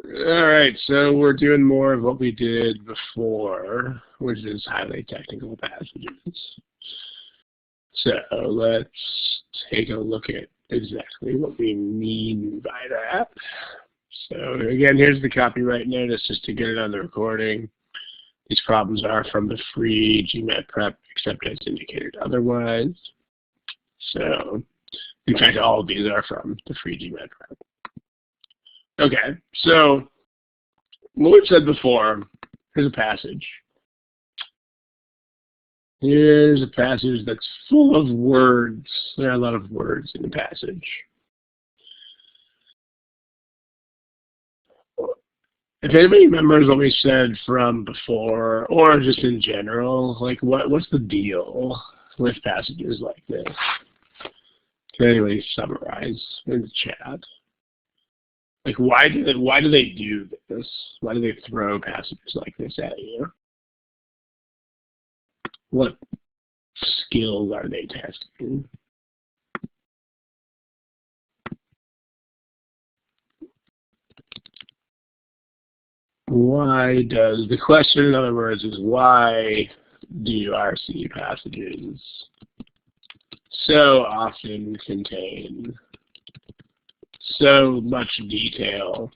All right, so we're doing more of what we did before, which is highly technical passages. So let's take a look at exactly what we mean by that. So again, here's the copyright notice just to get it on the recording. These problems are from the free gmatprep, except as indicated otherwise. So in fact, all of these are from the free gmatprep. Okay, so what we've said before, here's a passage. Here's a passage that's full of words. There are a lot of words in the passage. If anybody remembers what we said from before, or just in general, like what's the deal with passages like this? Can anybody summarize in the chat? Like why do they do this? Why do they throw passages like this at you? What skills are they testing? The question, in other words, is why do RC passages so often contain so much detail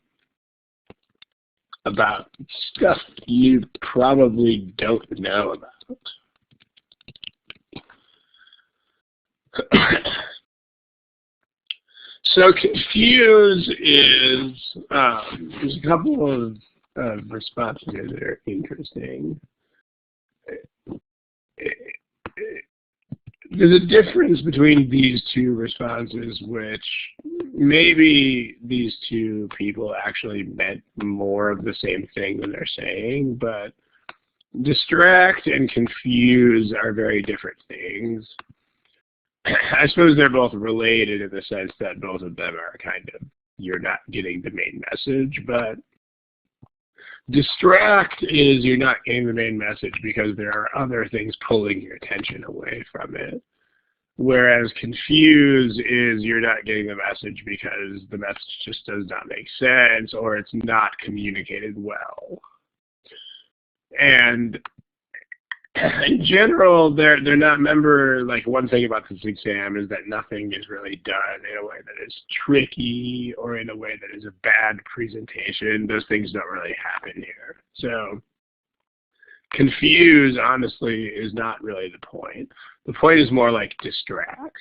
about stuff you probably don't know about? So confuse is, there's a couple of responses here that are interesting. There's a difference between these two responses, which maybe these two people actually meant more of the same thing than they're saying, but distract and confuse are very different things. I suppose they're both related in the sense that both of them are kind of, you're not getting the main message, but distract is you're not getting the main message because there are other things pulling your attention away from it. Whereas confuse is you're not getting the message because the message just does not make sense or it's not communicated well. And in general, they're not, remember, like one thing about this exam is that nothing is really done in a way that is tricky or in a way that is a bad presentation. Those things don't really happen here. So confuse, honestly, is not really the point. The point is more like distract.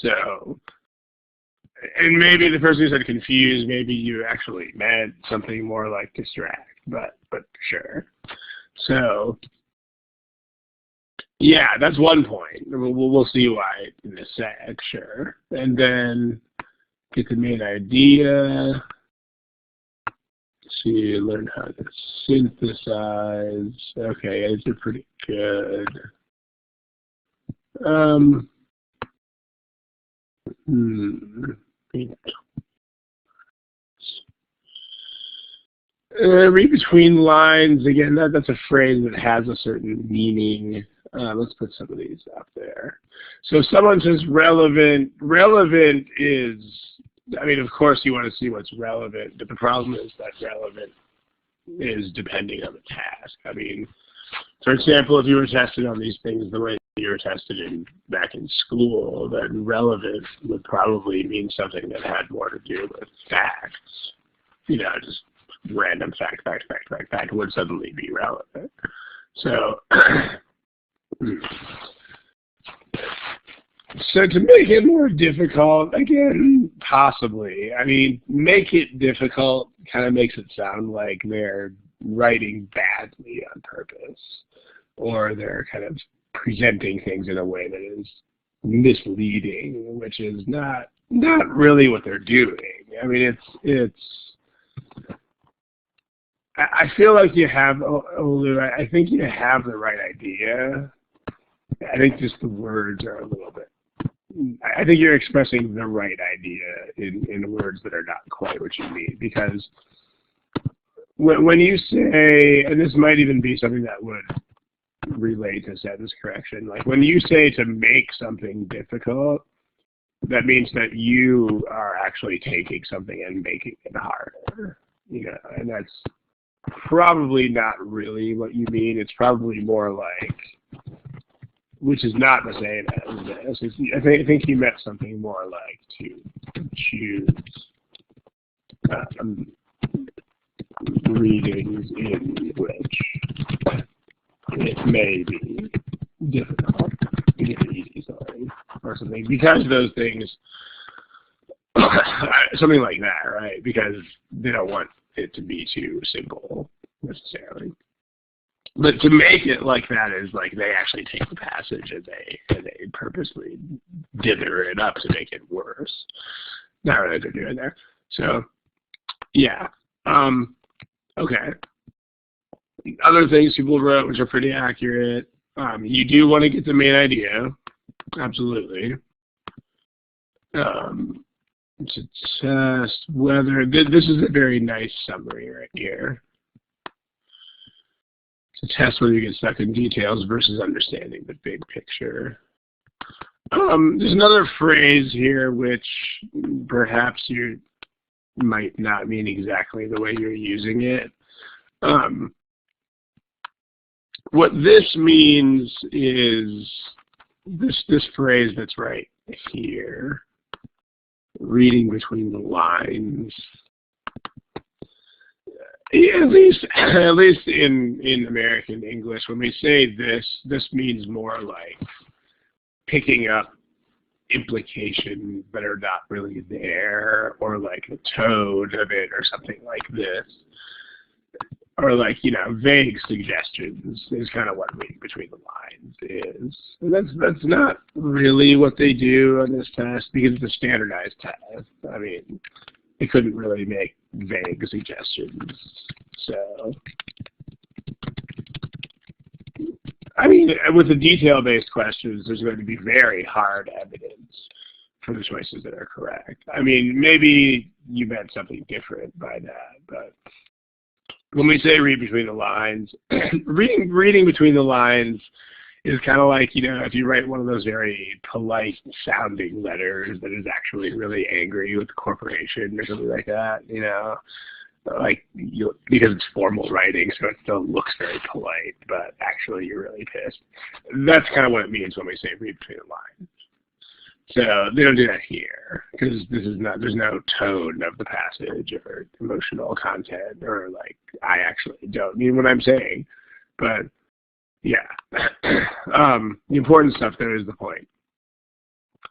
So, and maybe the person who said confuse, maybe you actually meant something more like distract, but sure. So, yeah, that's one point. We'll see why in a sec, sure. And then get the main idea. See, learn how to synthesize. Okay, these are pretty good. Read between lines, again, that's a phrase that has a certain meaning. Let's put some of these up there. So if someone says relevant, relevant is, I mean, of course you want to see what's relevant, but the problem is that relevant is depending on the task. I mean, for example, if you were tested on these things the way you were tested back in school, then relevant would probably mean something that had more to do with facts. You know, just random fact would suddenly be relevant. So, so to make it more difficult, again, possibly. I mean, make it difficult kind of makes it sound like they're writing badly on purpose, or they're kind of presenting things in a way that is misleading, which is not really what they're doing. I mean, I feel like you have, Olu, I think you have the right idea. I think just the words are a little bit, I think you're expressing the right idea in words that are not quite what you mean. Because when you say, and this might even be something that would relate to sentence correction, like when you say to make something difficult, that means that you are actually taking something and making it harder. And that's probably not really what you mean. It's probably more like, which is not the same as this. I think you meant something more like to choose readings in which it may be difficult to get easy, or something, because those things, something like that, right? Because they don't want it to be too simple necessarily. But to make it like that is like they actually take the passage and they purposely dither it up to make it worse. Not really what they're doing there. So yeah. Okay. Other things people wrote which are pretty accurate. You do want to get the main idea. Absolutely. To test whether this is a very nice summary right here. To test whether you get stuck in details versus understanding the big picture. There's another phrase here which perhaps you might not mean exactly the way you're using it. What this means is this phrase that's right here, reading between the lines. Yeah, at least in American English, when we say this means more like picking up implications that are not really there, or like a tone of it, or something like this, or like vague suggestions is kind of what reading between the lines is. And that's not really what they do on this test because it's a standardized test. I mean, they couldn't really make vague suggestions. So, I mean, with the detail-based questions, there's going to be very hard evidence for the choices that are correct. I mean, maybe you meant something different by that, but when we say read between the lines, reading between the lines is kind of like, if you write one of those very polite sounding letters that is actually really angry with the corporation or something like that, like because it's formal writing, so it still looks very polite, but actually you're really pissed. That's kind of what it means when we say read between the lines. So they don't do that here because there's no tone of the passage or emotional content, or like I actually don't mean what I'm saying, but yeah. The important stuff there is the point.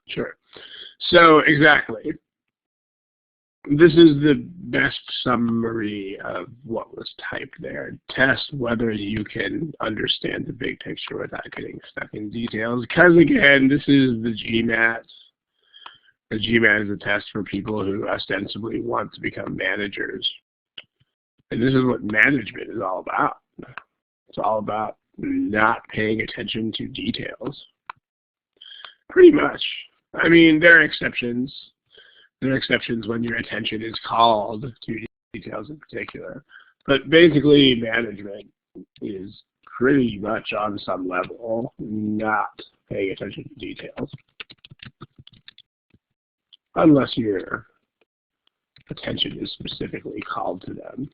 Sure. So exactly. This is the best summary of what was typed there. Test whether you can understand the big picture without getting stuck in details. Because again, this is the GMAT. The GMAT is a test for people who ostensibly want to become managers. And this is what management is all about. It's all about not paying attention to details. Pretty much. I mean, there are exceptions. There are exceptions when your attention is called to details in particular. But basically, management is pretty much on some level not paying attention to details. Unless your attention is specifically called to them.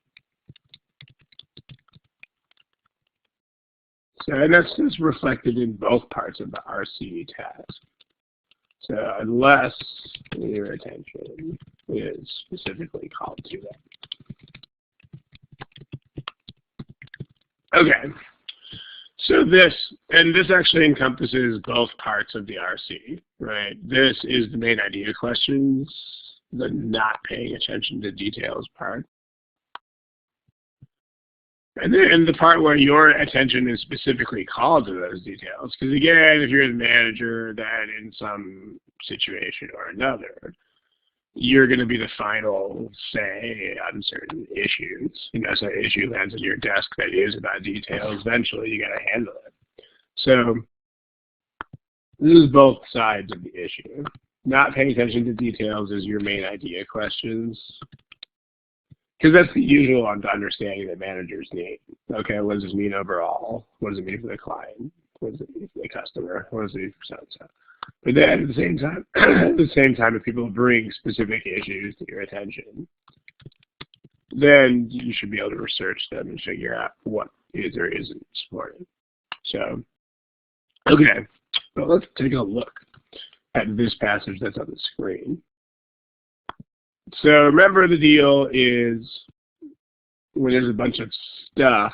So, and that's just reflected in both parts of the RC task. So unless your attention is specifically called to them. Okay. So this actually encompasses both parts of the RC, right? This is the main idea questions, the not paying attention to details part. And then the part where your attention is specifically called to those details. Because again, if you're the manager, then in some situation or another, you're going to be the final say on certain issues. So an issue lands on your desk that is about details. Eventually, you got to handle it. So this is both sides of the issue. Not paying attention to details is your main idea questions. Because that's the usual understanding that managers need. Okay, what does this mean overall? What does it mean for the client? What does it mean for the customer? What does it mean for so-and-so? But then at the same time, at the same time, if people bring specific issues to your attention, then you should be able to research them and figure out what is or isn't supported. So, okay, well, let's take a look at this passage that's on the screen. So remember, the deal is when there's a bunch of stuff,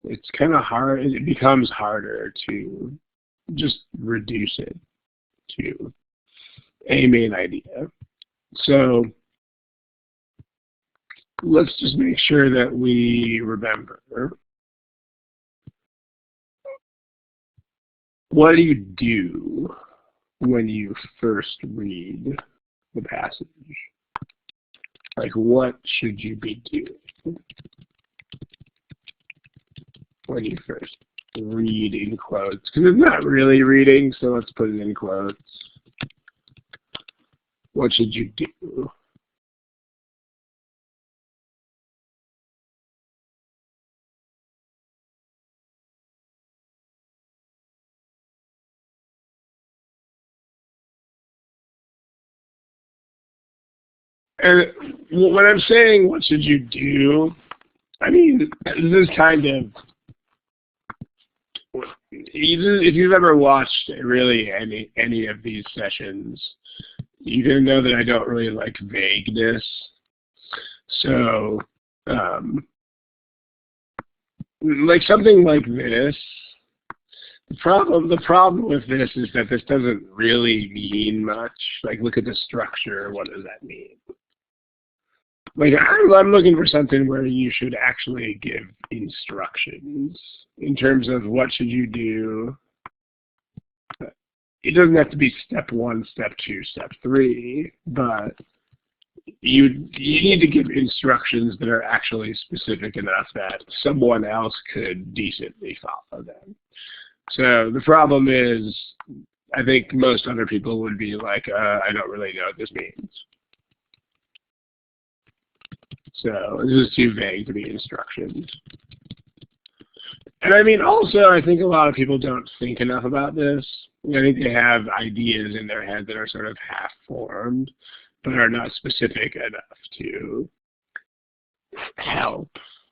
it's kind of hard, it becomes harder to just reduce it to a main idea. So let's just make sure that we remember, what do you do when you first read the passage? Like, what should you be doing when you first read in quotes? Because it's not really reading, so let's put it in quotes. What should you do? And when I'm saying what should you do, I mean, this is kind of, if you've ever watched really any of these sessions, you're going to know that I don't really like vagueness. So, like something like this, the problem with this is that this doesn't really mean much. Like, look at the structure. What does that mean? Like, I'm looking for something where you should actually give instructions in terms of what should you do. It doesn't have to be step 1, step 2, step 3, but you need to give instructions that are actually specific enough that someone else could decently follow them. So the problem is, I think most other people would be like, I don't really know what this means. So this is too vague to be instructions. And I mean, also, I think a lot of people don't think enough about this. I think they have ideas in their head that are sort of half-formed, but are not specific enough to help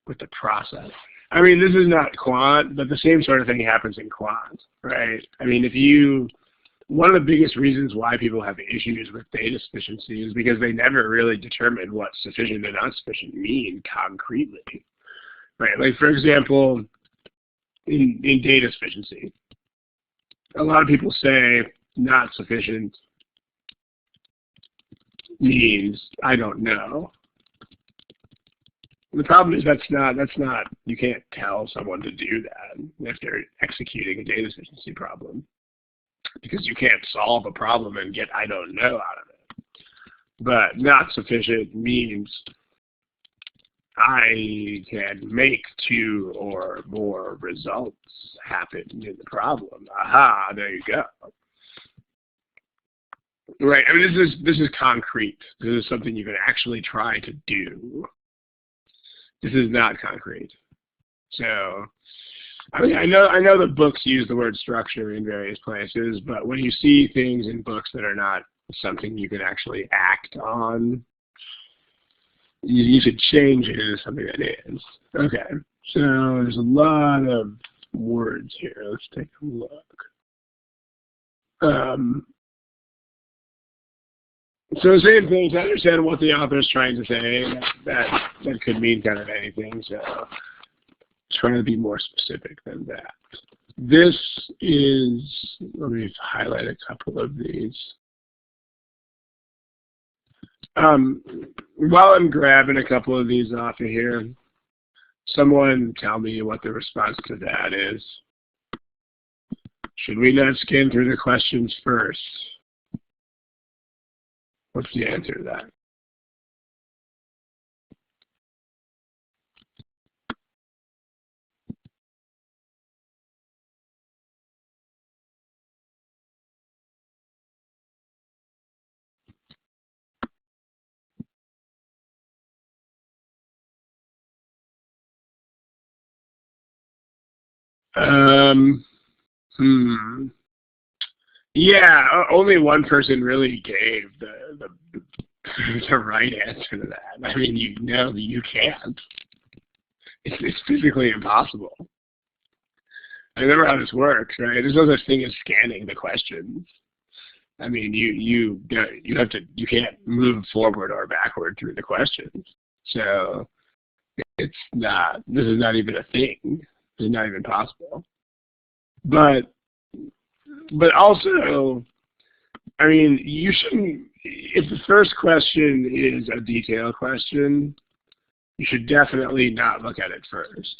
with the process. I mean, this is not quant, but the same sort of thing happens in quant, right? I mean, one of the biggest reasons why people have issues with data sufficiency is because they never really determine what sufficient and insufficient mean concretely, right? Like, for example, in data sufficiency, a lot of people say not sufficient means I don't know. The problem is that's not, you can't tell someone to do that if they're executing a data sufficiency problem, because you can't solve a problem and get I don't know out of it. But not sufficient means I can make 2 or more results happen in the problem. Aha, there you go. Right, I mean, this is concrete. This is something you can actually try to do. This is not concrete. So, I mean, I know the books use the word structure in various places, but when you see things in books that are not something you can actually act on, you should change it into something that is. Okay, so there's a lot of words here. Let's take a look. So same thing, to understand what the author is trying to say, that could mean kind of anything, so trying to be more specific than that. This is, let me highlight a couple of these. While I'm grabbing a couple of these off of here, someone tell me what the response to that is. Should we not skim through the questions first? What's the answer to that? Yeah, only one person really gave the right answer to that. I mean, you know that you can't. It's physically impossible. I remember how this works, right? There's no such thing as scanning the questions. I mean, you can't move forward or backward through the questions. So this is not even a thing. It's not even possible. But also, I mean, you shouldn't, if the first question is a detail question, you should definitely not look at it first.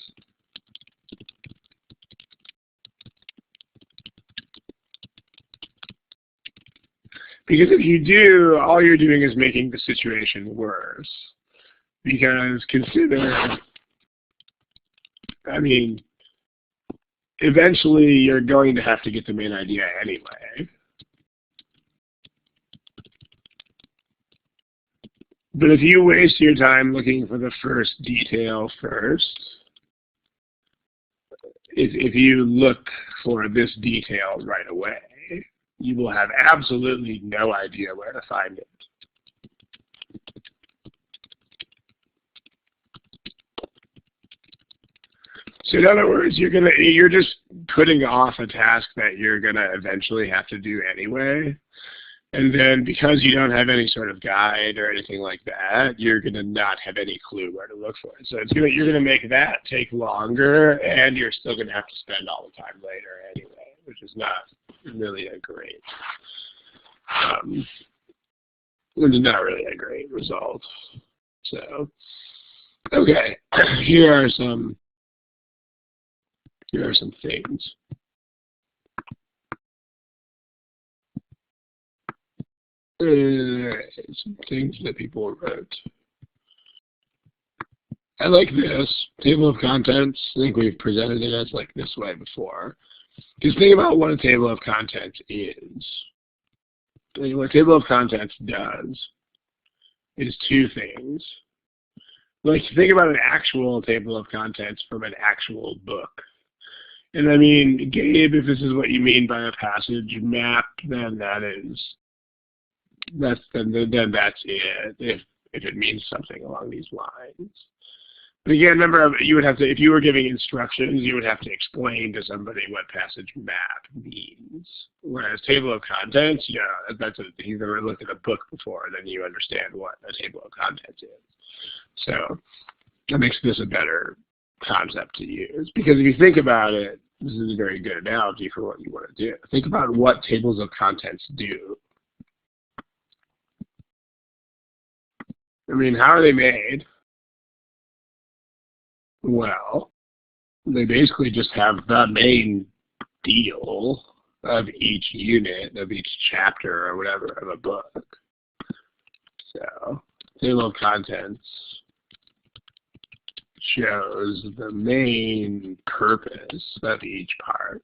Because if you do, all you're doing is making the situation worse. Because consider, I mean, eventually you're going to have to get the main idea anyway. But if you waste your time looking for the first detail first, if you look for this detail right away, you will have absolutely no idea where to find it. So in other words, you're just putting off a task that you're gonna eventually have to do anyway. And then because you don't have any sort of guide or anything like that, you're going to not have any clue where to look for it. So you're going to make that take longer, and you're still going to have to spend all the time later anyway, which is not really a great, which is not really a great result. So, okay, here are some things. Some things that people wrote. I like this table of contents. I think we've presented it as like this way before. Just think about what a table of contents is. What a table of contents does is two things. Like, think about an actual table of contents from an actual book. And I mean, Gabe, if this is what you mean by a passage map, then that's it, if it means something along these lines. But again, remember, you would have to, if you were giving instructions, you would have to explain to somebody what passage map means. Whereas table of contents, that's if you've ever looked at a book before, then you understand what a table of contents is. So that makes this a better concept to use. Because if you think about it, this is a very good analogy for what you want to do. Think about what tables of contents do. I mean, how are they made? Well, they basically just have the main deal of each unit, of each chapter or whatever of a book. So, table of contents shows the main purpose of each part,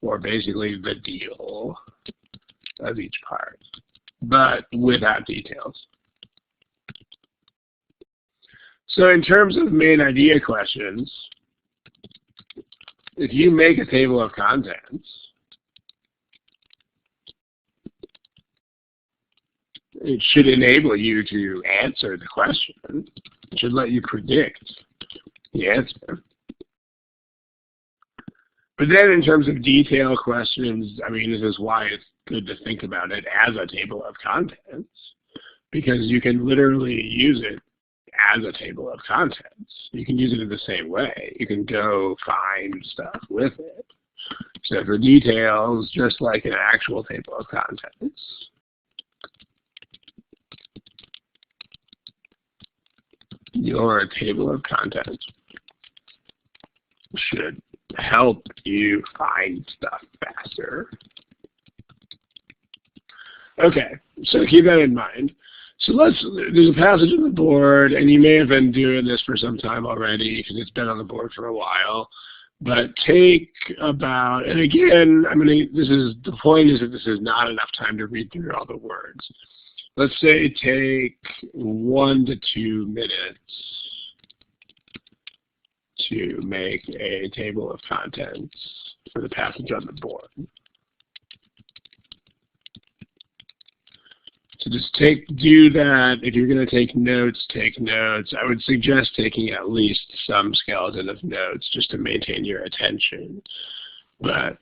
or basically the deal of each part, but without details. So in terms of main idea questions, if you make a table of contents, it should enable you to answer the question. It should let you predict the answer. But then in terms of detail questions, I mean, this is why it's good to think about it as a table of contents, because you can literally use it as a table of contents. You can use it in the same way. You can go find stuff with it. So for details, just like an actual table of contents, your table of contents should help you find stuff faster. Okay, so keep that in mind. So there's a passage on the board, and you may have been doing this for some time already because it's been on the board for a while. But take about, and again, the point is that this is not enough time to read through all the words. Let's say take 1 to 2 minutes to make a table of contents for the passage on the board. So just do that. If you're going to take notes, take notes. I would suggest taking at least some skeleton of notes just to maintain your attention. But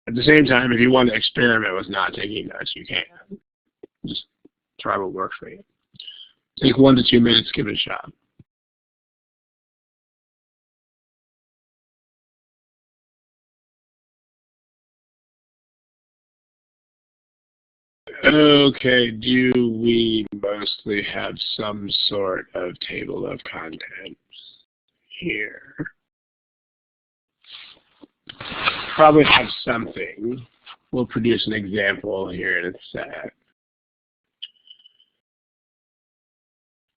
at the same time, if you want to experiment with not taking notes, you can. Just try what works for you. Take 1 to 2 minutes, give it a shot. Okay, do we mostly have some sort of table of contents here? Probably have something. We'll produce an example here in a sec.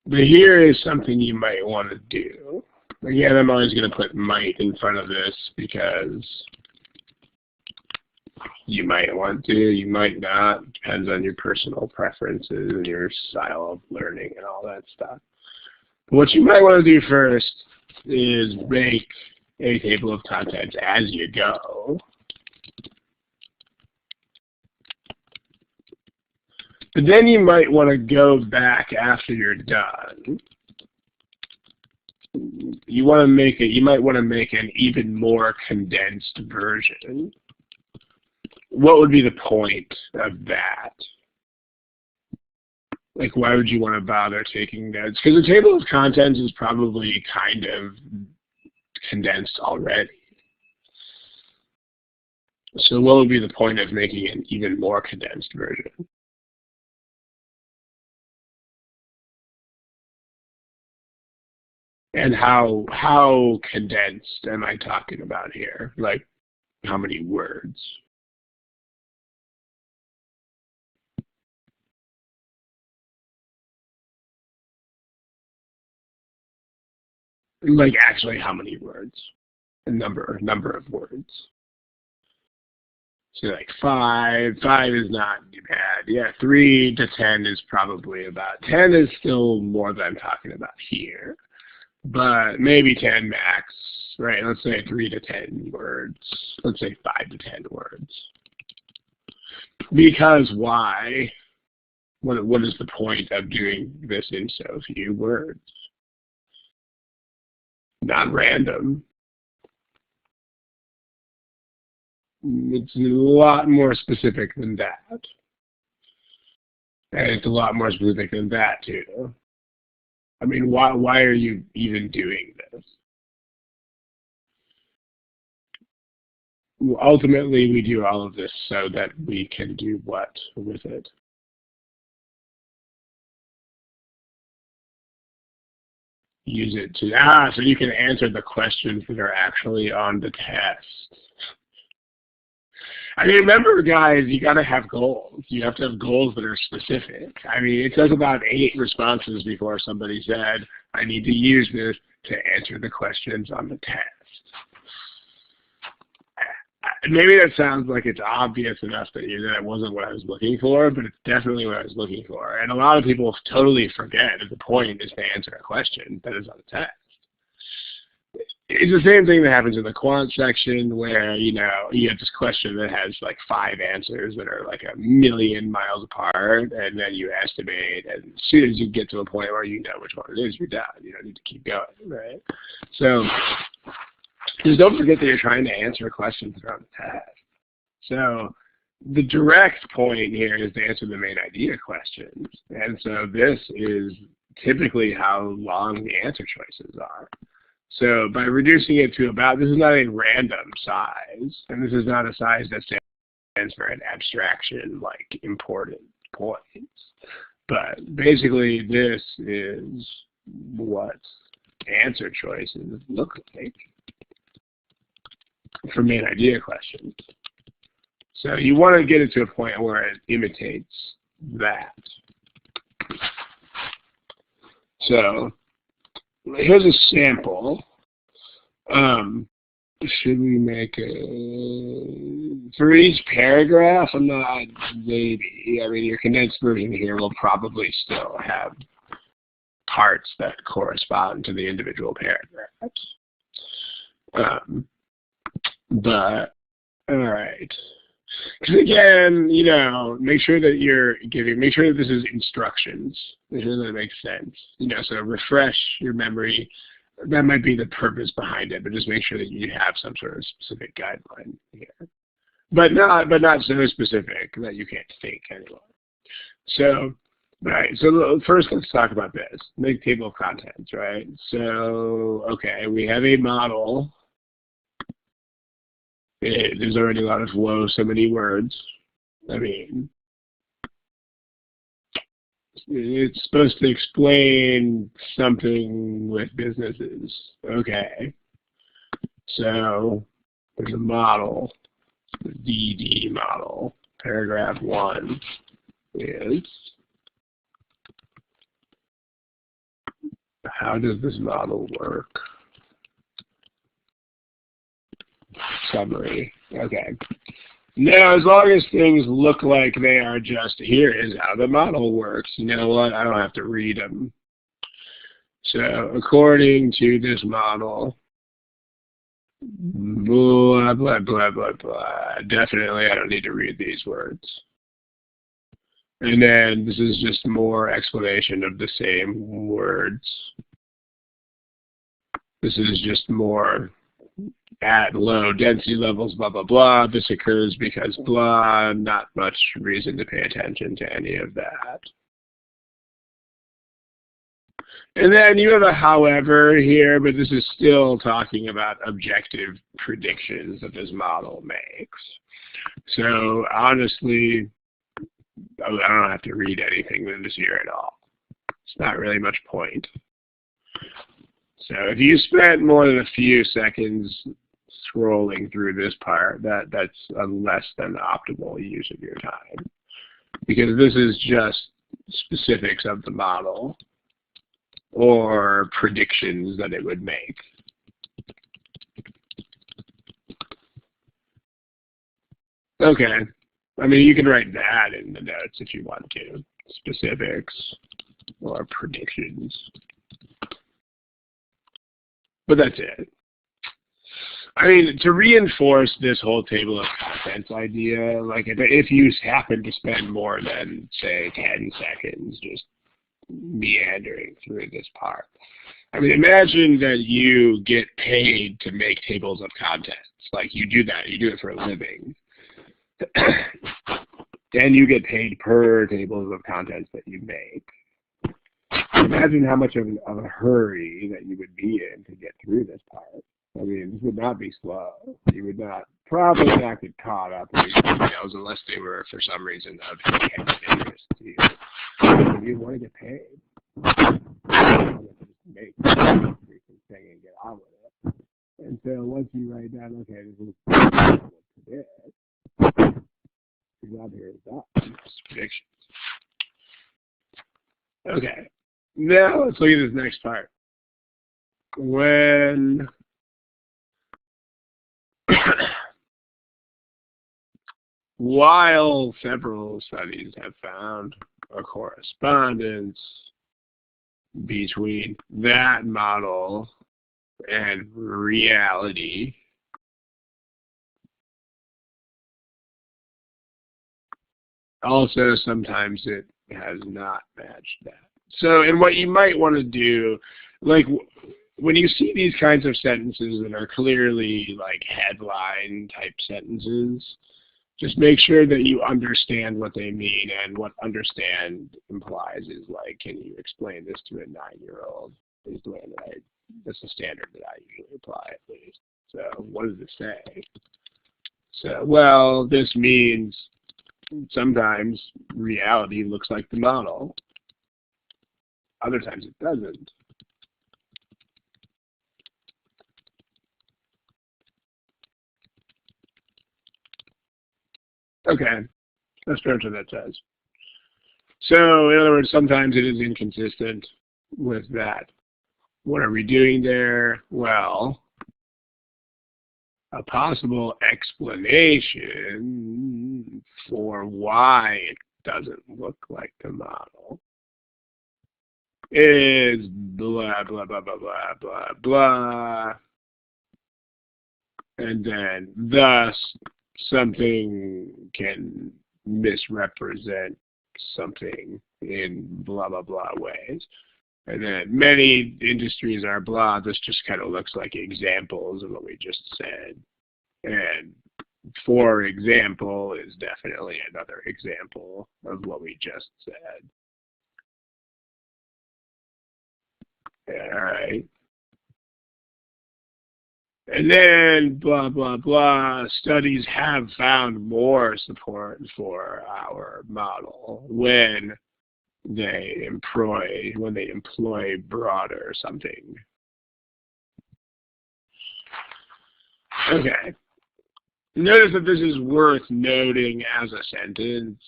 But here is something you might want to do. Again, I'm always going to put might in front of this because you might want to, you might not. Depends on your personal preferences and your style of learning and all that stuff. What you might want to do first is make a table of contents as you go. But then you might want to go back after you're done. You might want to make an even more condensed version. What would be the point of that? Like, why would you want to bother taking notes? Because the table of contents is probably kind of condensed already. So what would be the point of making an even more condensed version? And how condensed am I talking about here? Like, how many words? Like, actually, how many words? A number of words. So like 5 is not bad. Yeah, 3 to 10 is probably about, 10 is still more than I'm talking about here. But maybe 10 max, right? Let's say 3 to 10 words. Let's say 5 to 10 words. Because why? What is the point of doing this in so few words? Not random. It's a lot more specific than that. And it's a lot more specific than that, too. I mean, why are you even doing this? Ultimately, we do all of this so that we can do what with it? Use it to, so you can answer the questions that are actually on the test. I mean, remember, guys, you got to have goals. You have to have goals that are specific. I mean, it took about 8 responses before somebody said, I need to use this to answer the questions on the test. Maybe that sounds like it's obvious enough that that wasn't what I was looking for, but it's definitely what I was looking for. And a lot of people totally forget that the point is to answer a question that is on the test. It's the same thing that happens in the quant section where, you have this question that has like 5 answers that are like 1,000,000 miles apart, and then you estimate, and as soon as you get to a point where you know which one it is, you're done. You don't need to keep going, right? So just don't forget that you're trying to answer questions that are on the test. So the direct point here is to answer the main idea questions. And so this is typically how long the answer choices are. So by reducing it to about, this is not a random size, and this is not a size that stands for an abstraction like important points. But basically this is what answer choices look like for main idea questions. So you want to get it to a point where it imitates that. So here's a sample. Should we make for each paragraph? I'm not, maybe. I mean, your condensed version here will probably still have parts that correspond to the individual paragraphs. But, all right. Because again, you know, make sure that make sure that this is instructions. Make sure that it makes sense. You know, so refresh your memory. That might be the purpose behind it, but just make sure that you have some sort of specific guideline here. But not so specific that you can't think anymore. So, right. So first, let's talk about this. Make table of contents, right? So, okay, we have a model. There's already a lot of whoa, so many words. I mean, it's supposed to explain something with businesses. Okay. So there's a model, the DD model. Paragraph 1 is, how does this model work? Summary. Okay. Now, as long as things look like they are just, here is how the model works, you know what? I don't have to read them. So, according to this model, blah, blah, blah, blah, blah. Definitely, I don't need to read these words. And then this is just more explanation of the same words. This is just more at low density levels, blah, blah, blah. This occurs because blah, not much reason to pay attention to any of that. And then you have a however here, but this is still talking about objective predictions that this model makes. So honestly, I don't have to read anything in this here at all. It's not really much point. So if you spent more than a few seconds scrolling through this part, that's a less than optimal use of your time, because this is just specifics of the model or predictions that it would make. Okay. I mean, you can write that in the notes if you want to. Specifics or predictions. But that's it. I mean, to reinforce this whole table of contents idea, like if you happen to spend more than, say, 10 seconds just meandering through this part, I mean, imagine that you get paid to make tables of contents. Like, you do that. You do it for a living. And you get paid per tables of contents that you make. Imagine how much of a hurry that you would be in to get through this part. I mean, this would not be slow. You would probably not get caught up in these details unless they were, for some reason, of interest to you. You want to get paid. You want to just make the thing and get on with it. And so once you write down, okay, this is what it is, your job here is done. Predictions. Okay. Now let's look at this next part. When while several studies have found a correspondence between that model and reality, also sometimes it has not matched that. So, and what you might want to do, like when you see these kinds of sentences that are clearly like headline type sentences, just make sure that you understand what they mean, and what understand implies is like, can you explain this to a 9-year-old? Is the way that that's the standard that I usually apply, at least. So what does it say? So, well, this means sometimes reality looks like the model. Other times it doesn't. Okay, that's pretty much what that says. So, in other words, sometimes it is inconsistent with that. What are we doing there? Well, a possible explanation for why it doesn't look like the model is blah, blah, blah, blah, blah, blah, blah, and then thus something can misrepresent something in blah, blah, blah ways. And then many industries are blah, this just kind of looks like examples of what we just said. And for example is definitely another example of what we just said. All right. And then blah, blah, blah, studies have found more support for our model when they employ broader something. Okay. Notice that this is worth noting as a sentence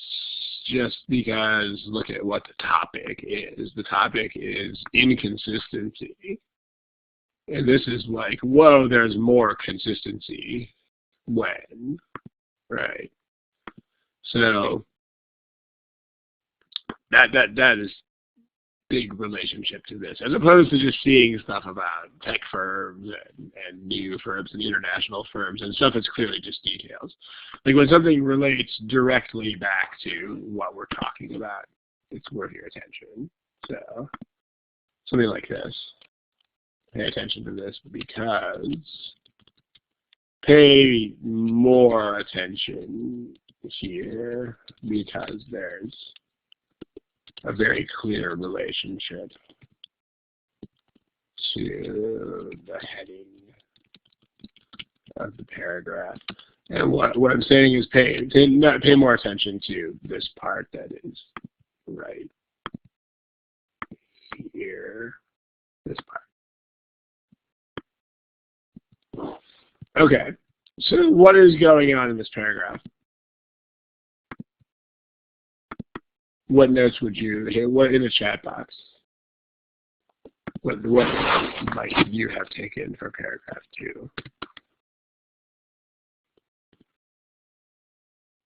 just because look at what the topic is. The topic is inconsistency. And this is like, whoa, there's more consistency when, right? So that is big relationship to this, as opposed to just seeing stuff about tech firms and new firms and international firms and stuff that's clearly just details. Like when something relates directly back to what we're talking about, it's worth your attention. So something like this. Pay attention to this because pay more attention here because there's a very clear relationship to the heading of the paragraph. And what I'm saying is pay more attention to this part that is right here, this part. Okay, so what is going on in this paragraph? What notes would you, what in the chat box? What might you have taken for paragraph 2?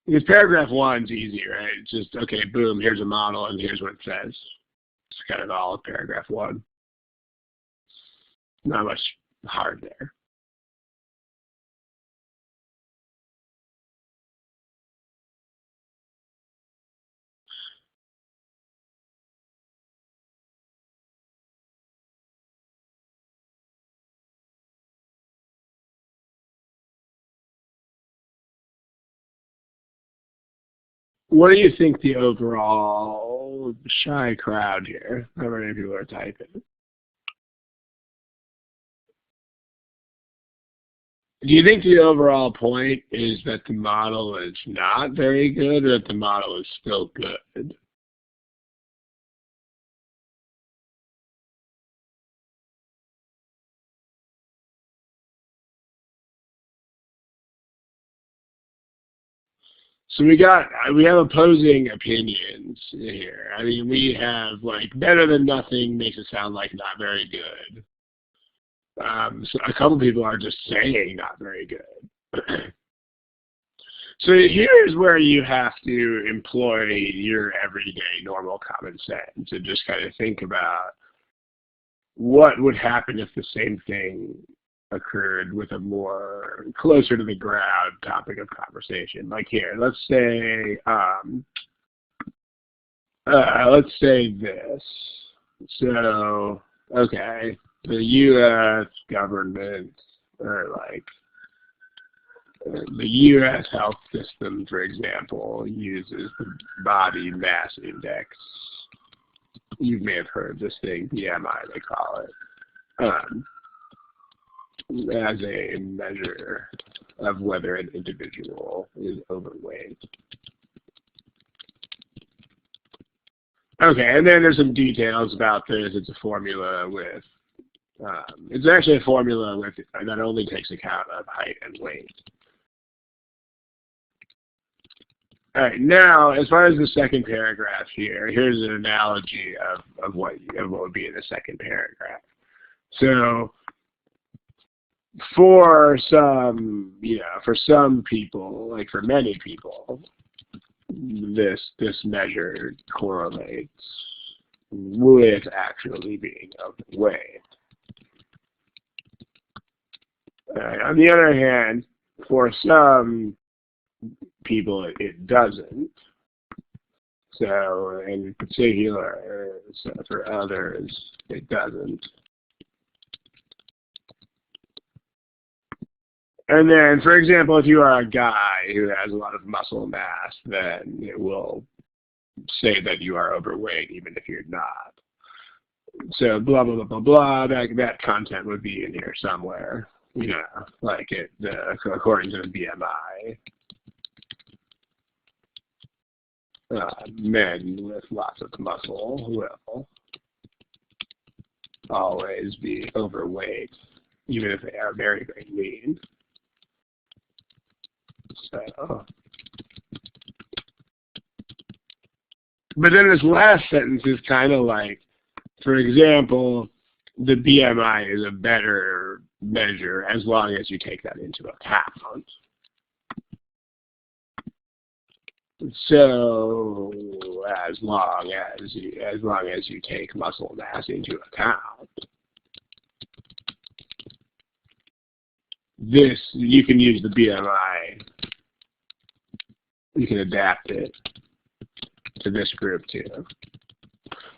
Because paragraph 1's easy, right? It's just, okay, boom, here's a model and here's what it says. It's kind of all of paragraph 1. Not much hard there. What do you think the overall shy crowd here? How many people are typing? Do you think the overall point is that the model is not very good or that the model is still good? So we have opposing opinions here. I mean, we have like better than nothing makes it sound like not very good. So a couple people are just saying not very good. So here's where you have to employ your everyday normal common sense and just kind of think about what would happen if the same thing occurred with a more closer to the ground topic of conversation. Like here, let's say this. So, okay, the U.S. government, or like the U.S. health system, for example, uses the body mass index. You may have heard this thing, BMI, they call it. As a measure of whether an individual is overweight. Okay, and then there's some details about this. It's a formula with, it's actually a formula with that only takes account of height and weight. All right, now as far as the second paragraph here, here's an analogy of what would be in the second paragraph. So for some, for some people, like for many people, this measure correlates with actually being overweight. On the other hand, for some, people it doesn't. So in particular, so for others, it doesn't. And then, for example, if you are a guy who has a lot of muscle mass, then it will say that you are overweight even if you're not. So blah, blah, blah, blah, blah, that content would be in here somewhere, you know, like according to the BMI. Men with lots of muscle will always be overweight, even if they are very, very lean. So, but then this last sentence is kind of like, for example, the BMI is a better measure as long as you take that into account. So as long as you take muscle mass into account, this you can use the BMI. You can adapt it to this group too.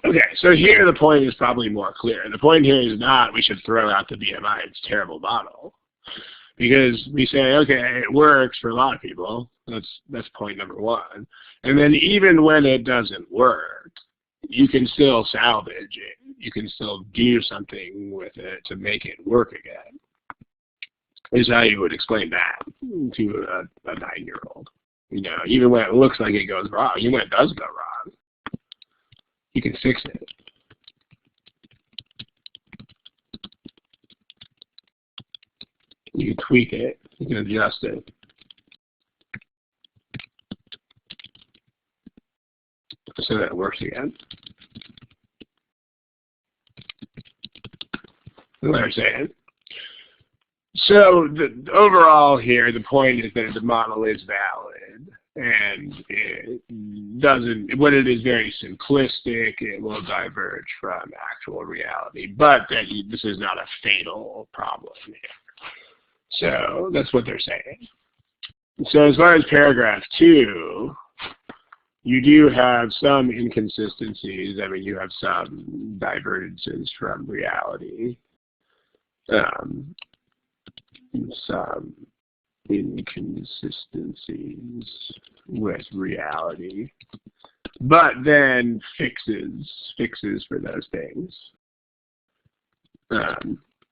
Okay, so here the point is probably more clear. The point here is not we should throw out the BMI. It's a terrible model. Because we say, okay, it works for a lot of people. That's point number one. And then even when it doesn't work, you can still salvage it. You can still do something with it to make it work again. Is how you would explain that to a 9-year-old. You know, even when it looks like it goes wrong, even when it does go wrong, you can fix it. You can tweak it, you can adjust it. So that it works again. That's what I'm saying. So the overall here, the point is that the model is valid, and it doesn't, when it is very simplistic, it will diverge from actual reality, but that this is not a fatal problem here. So that's what they're saying. So as far as paragraph 2, you do have some inconsistencies. I mean, you have some divergences from reality. Some inconsistencies with reality. But then fixes for those things.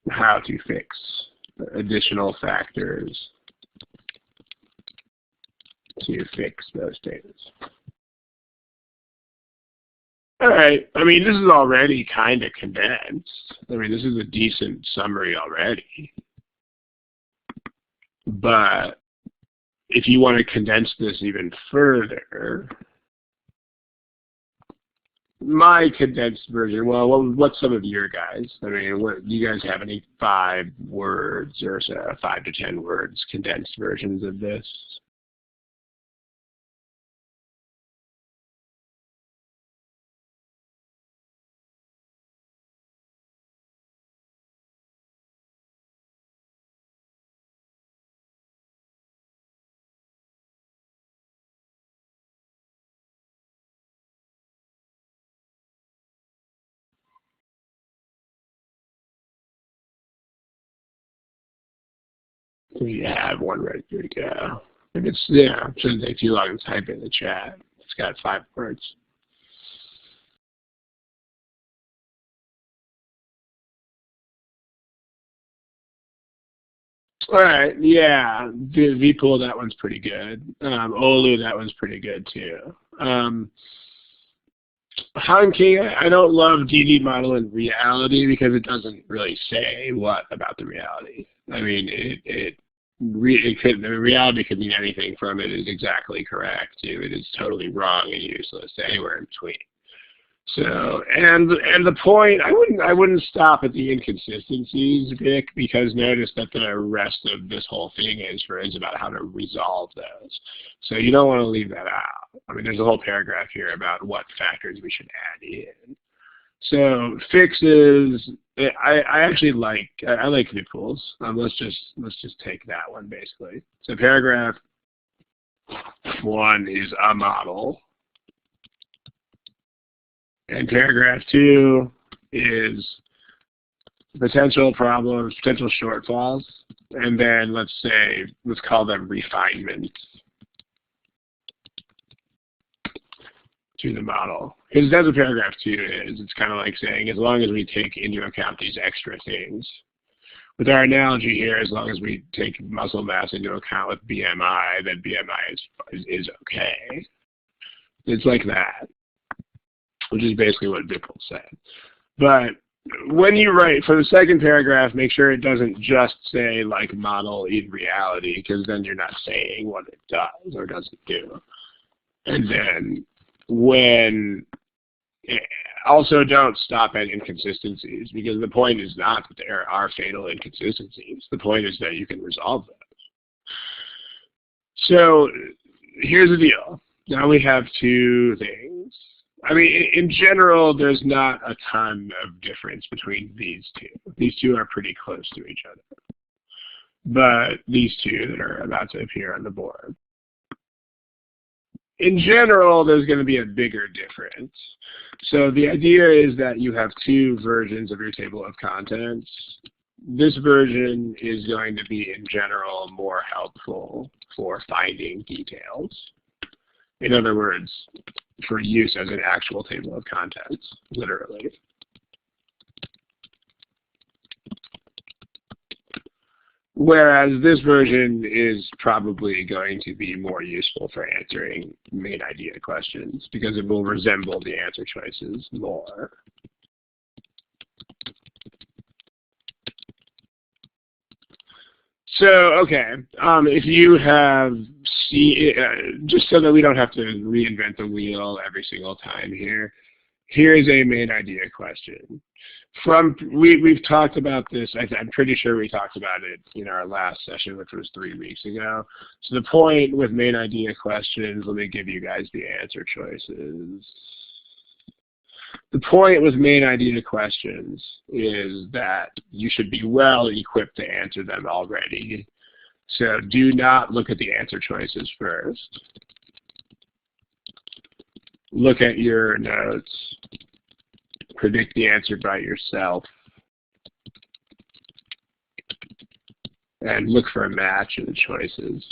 How to fix additional factors to fix those things. All right. I mean, this is already kind of condensed. I mean, this is a decent summary already. But if you want to condense this even further, my condensed version, well, what's some of your guys? I mean, what, do you guys have any 5 words or so, 5 to 10 words condensed versions of this? We have one ready to go. If it's, yeah, it shouldn't take too long to type in the chat. It's got 5 words. All right, yeah, the vpool, that one's pretty good. Olu, that one's pretty good too. Hanking, I don't love DD model in reality because it doesn't really say what about the reality. I mean, the reality could mean anything from it is exactly correct to it is totally wrong and useless, anywhere in between. So, and the point, I wouldn't stop at the inconsistencies, Vic, because notice that the rest of this whole thing is about how to resolve those. So you don't want to leave that out. I mean, there's a whole paragraph here about what factors we should add in. So fixes, I actually like vpools. Let's just take that one basically. So paragraph 1 is a model. And paragraph 2 is potential problems, potential shortfalls. And then let's call them refinements to the model. Because that's what paragraph 2 is. It's kind of like saying, as long as we take into account these extra things. With our analogy here, as long as we take muscle mass into account with BMI, then BMI is okay. It's like that, which is basically what Bippel said. But when you write, for the second paragraph, make sure it doesn't just say like model in reality, because then you're not saying what it does or doesn't do. And then also don't stop at inconsistencies, because the point is not that there are fatal inconsistencies. The point is that you can resolve those. So here's the deal. Now we have 2 things. I mean, in general, there's not a ton of difference between these 2. These 2 are pretty close to each other. But these 2 that are about to appear on the board. In general, there's going to be a bigger difference. So the idea is that you have 2 versions of your table of contents. This version is going to be, in general, more helpful for finding details. In other words, for use as an actual table of contents, literally. Whereas this version is probably going to be more useful for answering main idea questions, because it will resemble the answer choices more. So, okay, if you have just so that we don't have to reinvent the wheel every single time here, here is a main idea question. We've talked about this, I'm pretty sure we talked about it in our last session, which was 3 weeks ago. So the point with main idea questions, let me give you guys the answer choices. The point with main idea questions is that you should be well equipped to answer them already. So do not look at the answer choices first. Look at your notes. Predict the answer by yourself. And look for a match in the choices.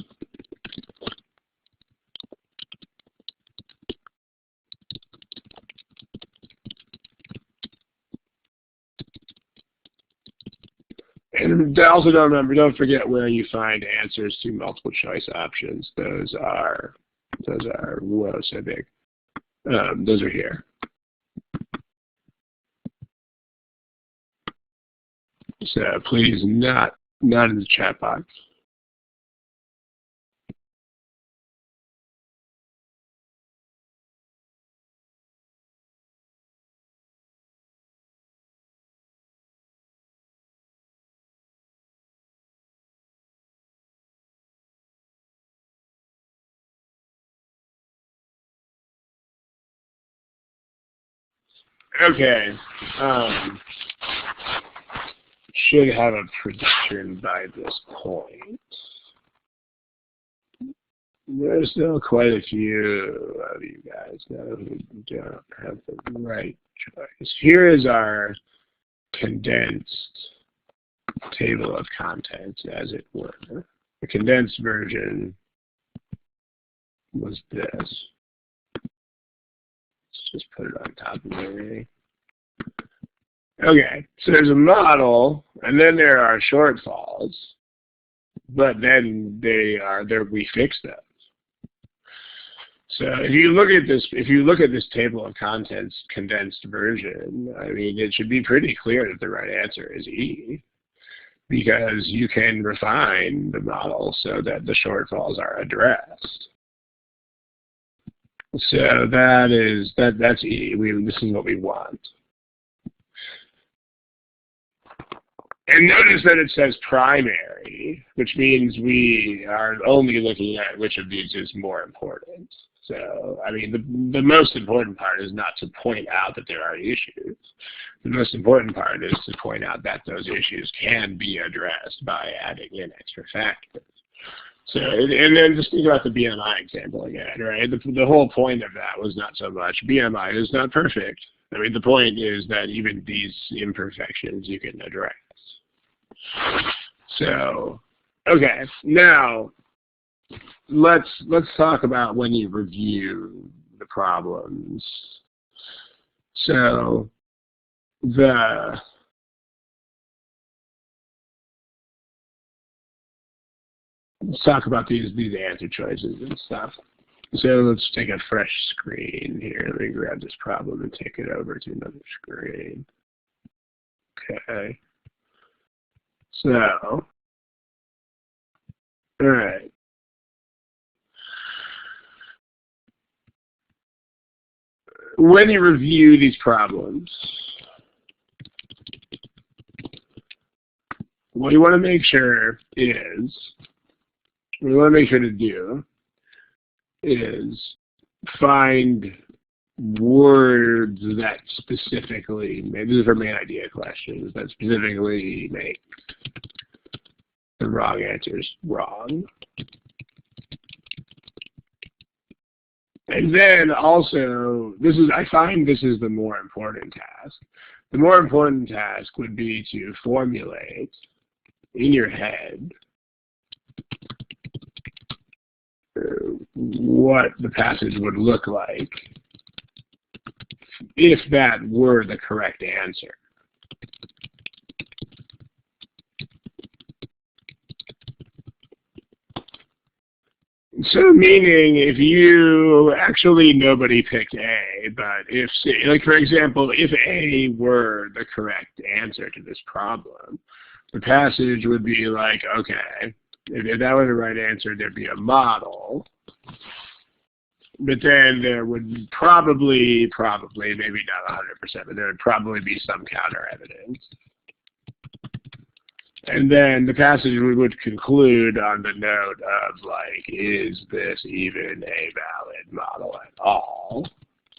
And also don't forget where you find answers to multiple choice options. Those are whoa, so big. Those are here. So please not in the chat box. Okay. Should have a prediction by this point. There's still quite a few of you guys who don't have the right choice. Here is our condensed table of contents, as it were. The condensed version was this. Let's just put it on top of it. Okay, so there's a model, and then there are shortfalls, but then we fix those. So if you look at this table of contents condensed version, I mean, it should be pretty clear that the right answer is E, because you can refine the model so that the shortfalls are addressed. So that's E. This is what we want. And notice that it says primary, which means we are only looking at which of these is more important. So, I mean, the most important part is not to point out that there are issues. The most important part is to point out that those issues can be addressed by adding in extra factors. So, and then just think about the BMI example again, right? The whole point of that was not so much BMI is not perfect. I mean, the point is that even these imperfections you can address. So, okay, now let's talk about when you review the problems. So, let's talk about these answer choices and stuff. So let's take a fresh screen here. Let me grab this problem and take it over to another screen. Okay. So, all right. When you review these problems, what you want to make sure is, what you want to make sure to do is find words that specifically, maybe these are main idea questions, that specifically make the wrong answers wrong. And then also, I find this is the more important task. The more important task would be to formulate in your head what the passage would look like if that were the correct answer. So meaning if you, actually nobody picked A, but if, like for example, if A were the correct answer to this problem, the passage would be like, okay, if that were the right answer, there'd be a model, but then there would probably, maybe not 100%, but there would probably be some counter evidence. And then the passage would conclude on the note of like, is this even a valid model at all?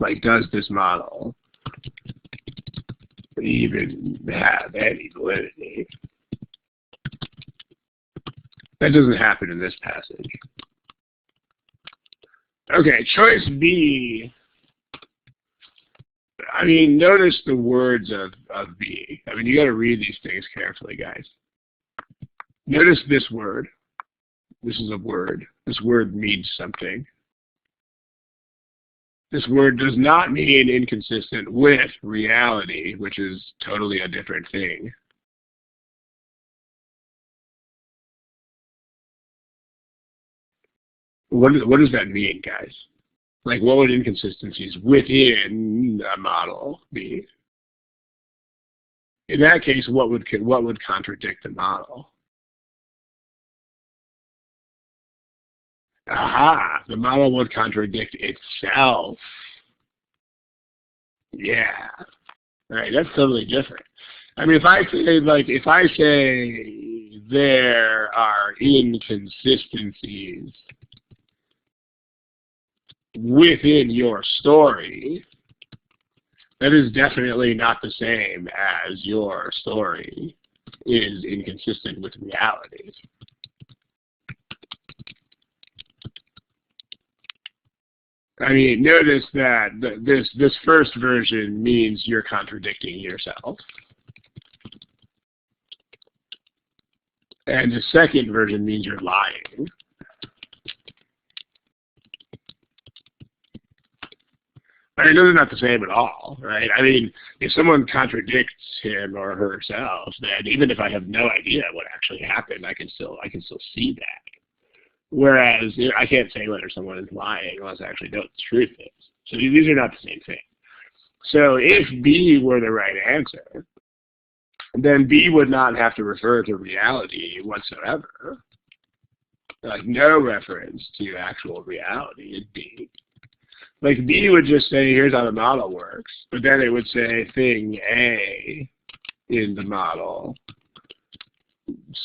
Like, does this model even have any validity? That doesn't happen in this passage. Okay, choice B. I mean, notice the words of B. I mean, you got to read these things carefully, guys. Notice this word. This is a word. This word means something. This word does not mean inconsistent with reality, which is totally a different thing. What does that mean, guys? Like, what would inconsistencies within a model be? In that case, what would contradict the model? Aha, the model would contradict itself. Yeah. All right, that's totally different. I mean, if I say there are inconsistencies within your story, that is definitely not the same as your story is inconsistent with reality. I mean, notice that this first version means you're contradicting yourself. And the second version means you're lying. I mean, those are not the same at all, right? I mean, if someone contradicts him or herself, then even if I have no idea what actually happened, I can still see that. Whereas I can't say whether someone is lying unless I actually know what the truth is. So these are not the same thing. So if B were the right answer, then B would not have to refer to reality whatsoever. Like, no reference to actual reality in B. Like, B would just say, here's how the model works, but then it would say thing A in the model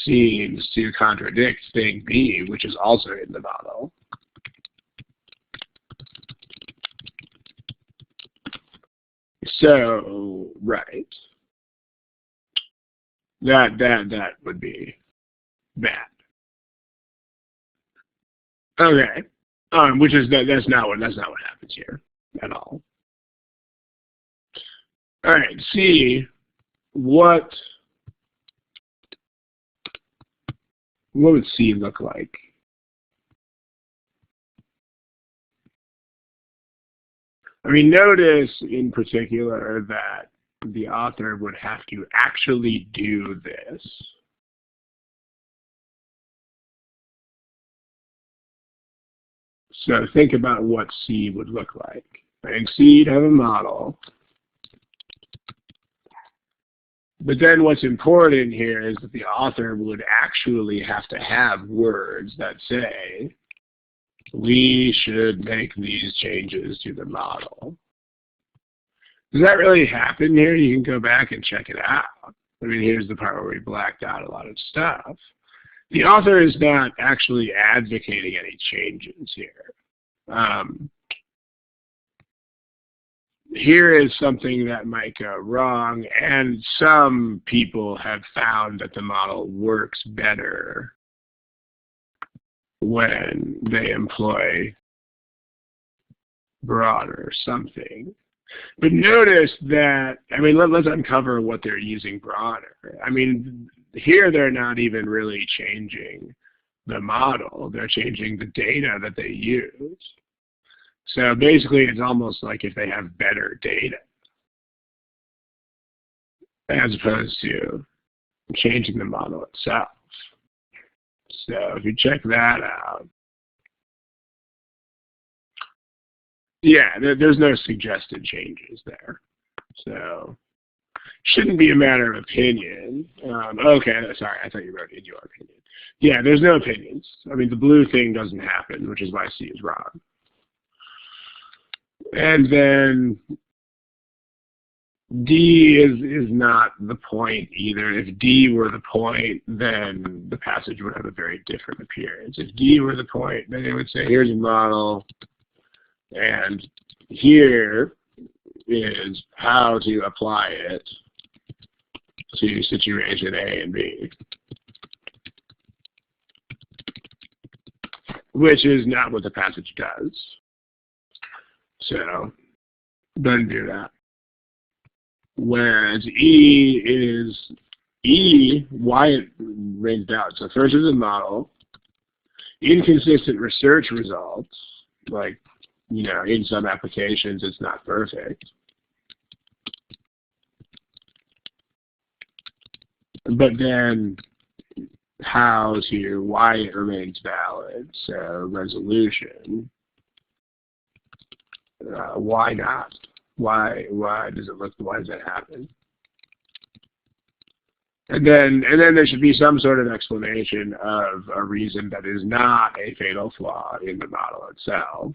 seems to contradict thing B, which is also in the model. So, right. That would be bad. Okay. Which is that's not what happens here at all. All right. C. What would C look like? I mean, notice in particular that the author would have to actually do this. So think about what C would look like. And C would have a model. But then what's important here is that the author would actually have to have words that say, we should make these changes to the model. Does that really happen here? You can go back and check it out. I mean, here's the part where we blacked out a lot of stuff. The author is not actually advocating any changes here. Here is something that might go wrong, and some people have found that the model works better when they employ broad or something. But notice that, I mean, let's uncover what they're using broader. I mean, here they're not even really changing the model. They're changing the data that they use. So basically, it's almost like if they have better data as opposed to changing the model itself. So if you check that out, yeah, there's no suggested changes there. So shouldn't be a matter of opinion. Okay, sorry, I thought you wrote in your opinion. Yeah, there's no opinions. I mean, the blue thing doesn't happen, which is why C is wrong. And then D is not the point either. If D were the point, then the passage would have a very different appearance. If D were the point, then it would say, here's a model, and here is how to apply it to situation A and B, which is not what the passage does. So, doesn't do that. Whereas why it ranged out. So first is a model, inconsistent research results, like, you know, in some applications it's not perfect. But then how's here, why it remains valid. So resolution, why not? Why does it look, why does that happen? And then there should be some sort of explanation of a reason that is not a fatal flaw in the model itself.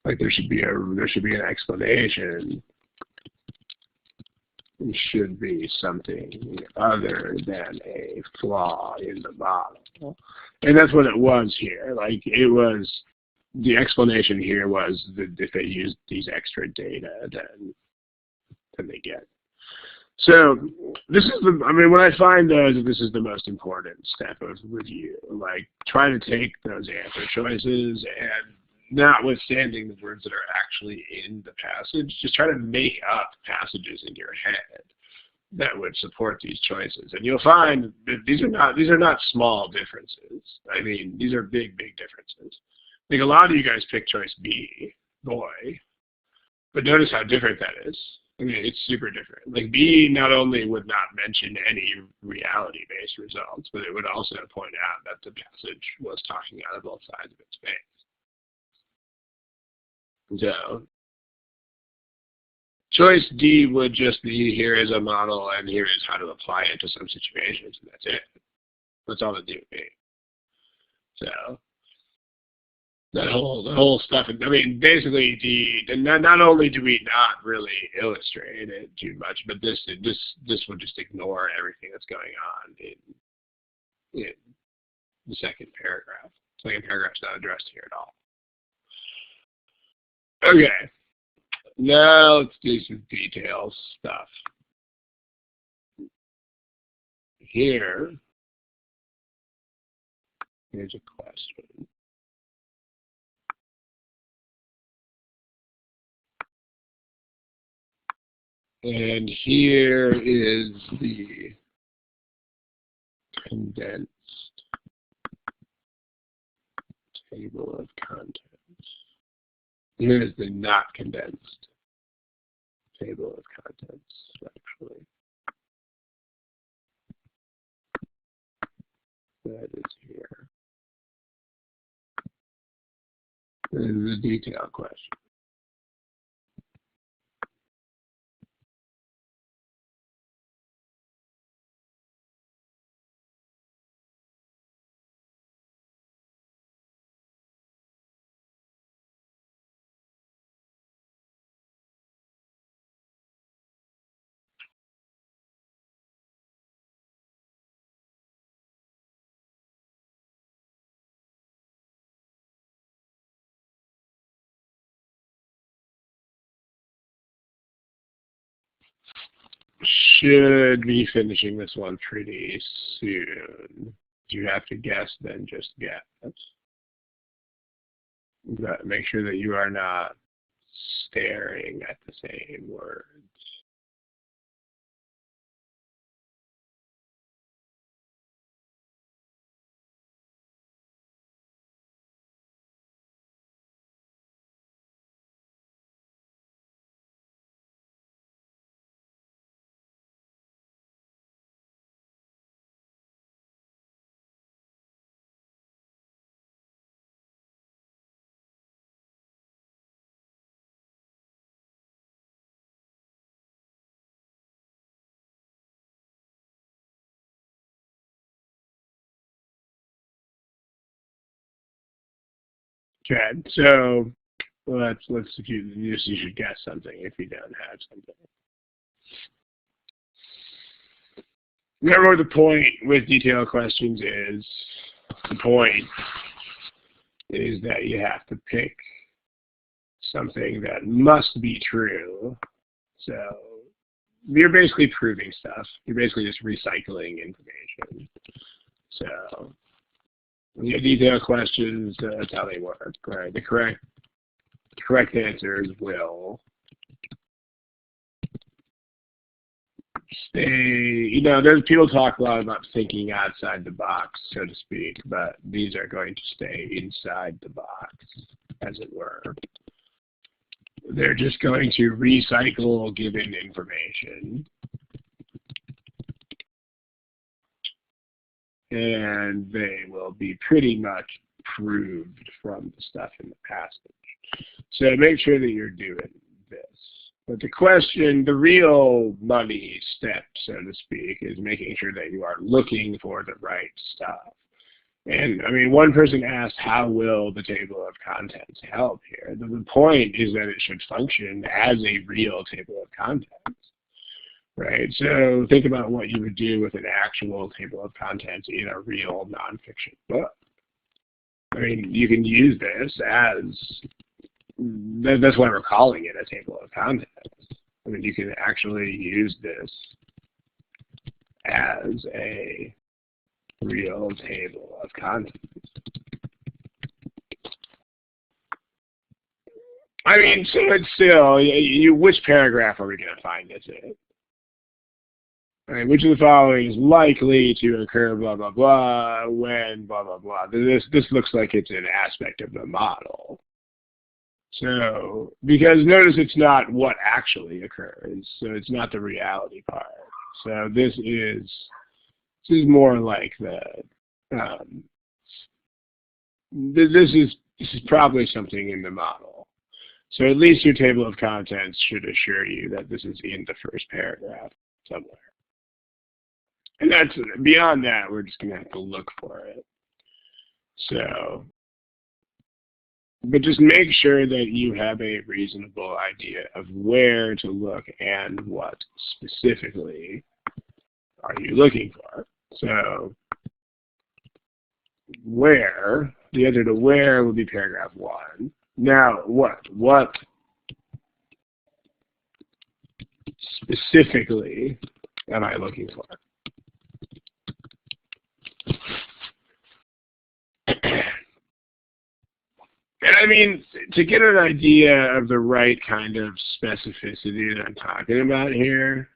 Like there should be an explanation. It should be something other than a flaw in the model. And that's what it was here. Like it was, the explanation here was that if they used these extra data, then they get. So this is the, I mean, when I find those, this is the most important step of review. Like try to take those answer choices and notwithstanding the words that are actually in the passage, just try to make up passages in your head that would support these choices. And you'll find that these are not small differences. I mean, these are big differences. I think a lot of you guys pick choice B, boy, but notice how different that is. I mean, it's super different. Like B not only would not mention any reality-based results, but it would also point out that the passage was talking out of both sides of its face. So choice D would just be, here is a model and here is how to apply it to some situations, and that's it. That's all it would be. So that whole stuff, I mean, basically D, not only do we not really illustrate it too much, but this would just ignore everything that's going on in the second paragraph. The second paragraph's not addressed here at all. Okay, now let's do some details stuff. Here, Here's a question. And here is the condensed table of contents. Here is the not condensed table of contents, actually. That is here. This is a detailed question. Should be finishing this one pretty soon. You have to guess, then just guess. But make sure that you are not staring at the same words. Okay, so let's you should guess something if you don't have something. Remember what the point with detailed questions is. The point is that you have to pick something that must be true. So you're basically proving stuff. You're basically just recycling information. So when you have detailed questions, that's how they work. Right? The correct answers will stay. There's people talk a lot about thinking outside the box, so to speak, but these are going to stay inside the box, as it were. They're just going to recycle given information. And they will be pretty much proved from the stuff in the passage. So make sure that you're doing this. But the question, the real money step, so to speak, is making sure that you are looking for the right stuff. And I mean, one person asked, how will the table of contents help here? The point is that it should function as a real table of contents. Right, so think about what you would do with an actual table of contents in a real nonfiction book. I mean, you can use this as, that's why we're calling it a table of contents. I mean, you can actually use this as a real table of contents. I mean, so it's still, which paragraph are we going to find this in? Right, which of the following is likely to occur, blah, blah, blah, when, blah, blah, blah. This looks like it's an aspect of the model. So, because notice it's not what actually occurs, so it's not the reality part. So this is more like the, this is probably something in the model. So at least your table of contents should assure you that this is in the first paragraph somewhere. And that's, beyond that, we're just going to have to look for it. So, but just make sure that you have a reasonable idea of where to look and what specifically are you looking for. So, where, the answer to where would be paragraph 1. Now, what specifically am I looking for? I mean, to get an idea of the right kind of specificity that I'm talking about here,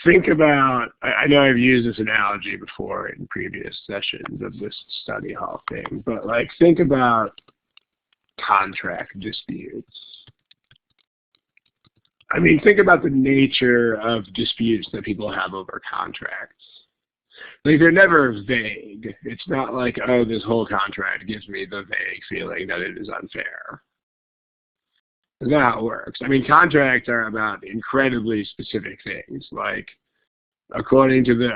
think about, I know I've used this analogy before in previous sessions of this study hall thing, but like think about contract disputes. I mean, think about the nature of disputes that people have over contracts. Like, they're never vague. It's not like, oh, this whole contract gives me the vague feeling that it is unfair. That's not how it works. I mean, contracts are about incredibly specific things, like, according to the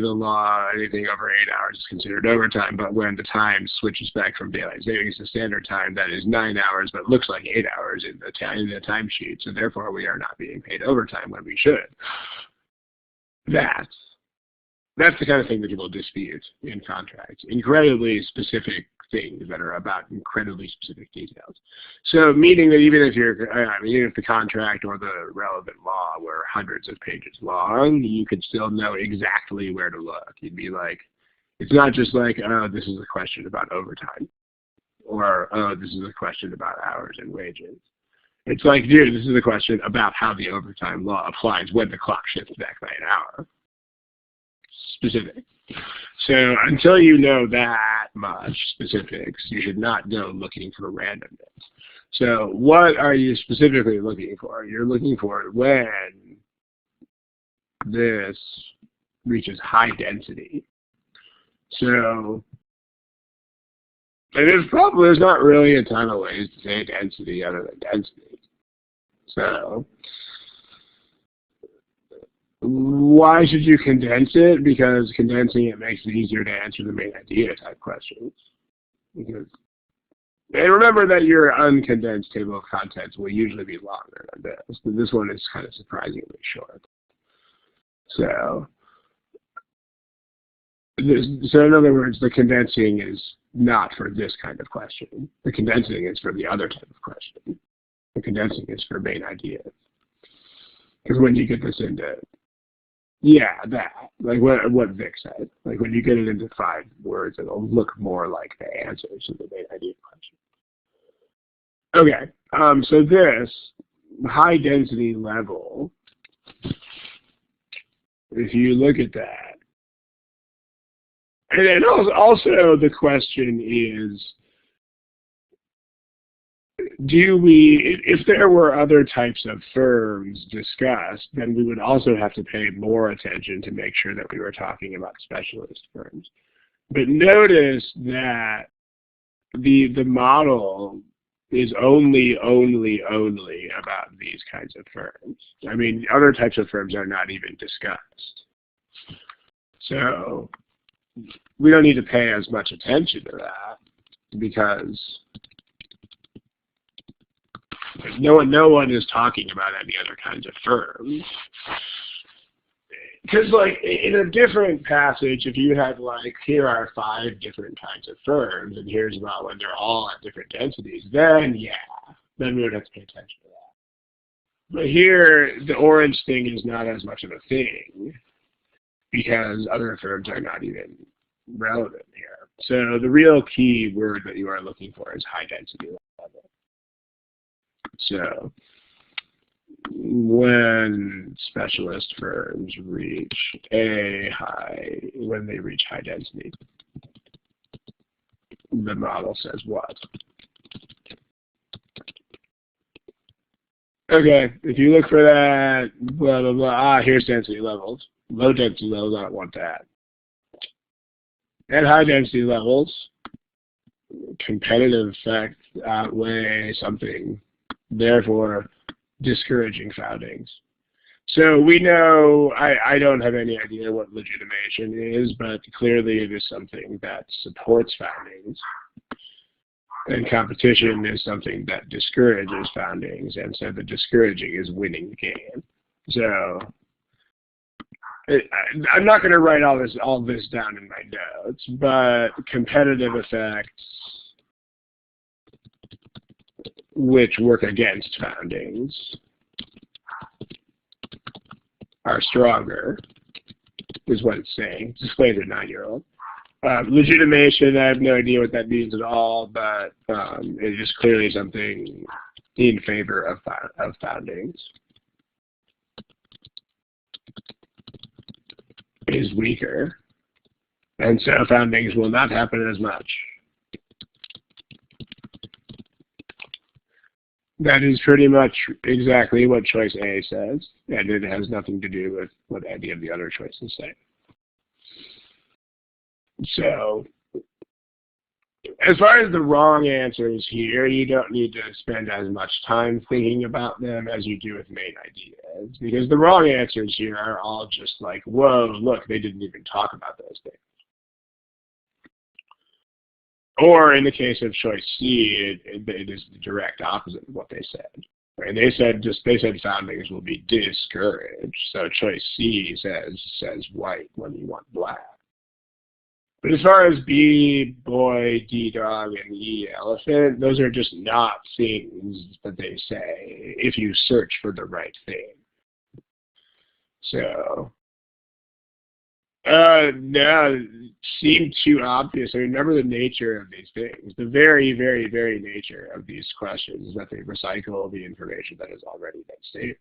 law, anything over 8 hours is considered overtime, but when the time switches back from daylight savings to standard time, that is 9 hours, but looks like 8 hours in the timesheet, so therefore we are not being paid overtime when we should. That's the kind of thing that people dispute in contracts. Incredibly specific things that are about incredibly specific details. So meaning that even if the contract or the relevant law were hundreds of pages long, you could still know exactly where to look. You'd be like, it's not just like, oh, this is a question about overtime, or, oh, this is a question about hours and wages. It's like, dude, this is a question about how the overtime law applies when the clock shifts back by an hour. Specific. So until you know that much specifics, you should not go looking for randomness. So what are you specifically looking for? You're looking for when this reaches high density. So, and there's not really a ton of ways to say density other than density. So why should you condense it? Because condensing it makes it easier to answer the main idea type questions. And remember that your uncondensed table of contents will usually be longer than this. But this one is kind of surprisingly short. So in other words, the condensing is not for this kind of question. The condensing is for the other type of question. The condensing is for main ideas. Because when you get this into like what Vic said. Like when you get it into 5 words, it'll look more like the answers to the main idea question. Okay, so this high density level, if you look at that, and then also the question is, if there were other types of firms discussed, then we would also have to pay more attention to make sure that we were talking about specialist firms. But notice that the model is only about these kinds of firms. I mean, other types of firms are not even discussed. So we don't need to pay as much attention to that because no one is talking about any other kinds of firms. Because, like, in a different passage, if you had, like, here are 5 different kinds of firms, and here's about when they're all at different densities, then we would have to pay attention to that. But here, the orange thing is not as much of a thing, because other firms are not even relevant here. So the real key word that you are looking for is high density level. So when specialist firms reach when they reach high density, the model says what? Okay, if you look for that, blah, blah, blah, here's density levels. Low density levels, I don't want that. At high density levels, competitive effects outweigh something, therefore discouraging foundings. So we know, I don't have any idea what legitimation is, but clearly it is something that supports foundings. And competition is something that discourages foundings, and so the discouraging is winning the game. So I'm not going to write all this down in my notes, but competitive effects which work against foundings are stronger, is what it's saying. It's explained to a 9-year-old. Legitimation, I have no idea what that means at all, but it is clearly something in favor of foundings. Is weaker, and so foundings will not happen as much. That is pretty much exactly what choice A says, and it has nothing to do with what any of the other choices say. So, as far as the wrong answers here, you don't need to spend as much time thinking about them as you do with main ideas, because the wrong answers here are all just like, whoa, look, they didn't even talk about those things. Or in the case of choice C, it is the direct opposite of what they said. Right? They said foundings will be discouraged. So choice C says white when you want black. But as far as B, boy, D, dog, and E, elephant, those are just not things that they say if you search for the right thing. So, no, it seemed too obvious. I mean, remember the nature of these things. The very, very, very nature of these questions is that they recycle the information that has already been stated.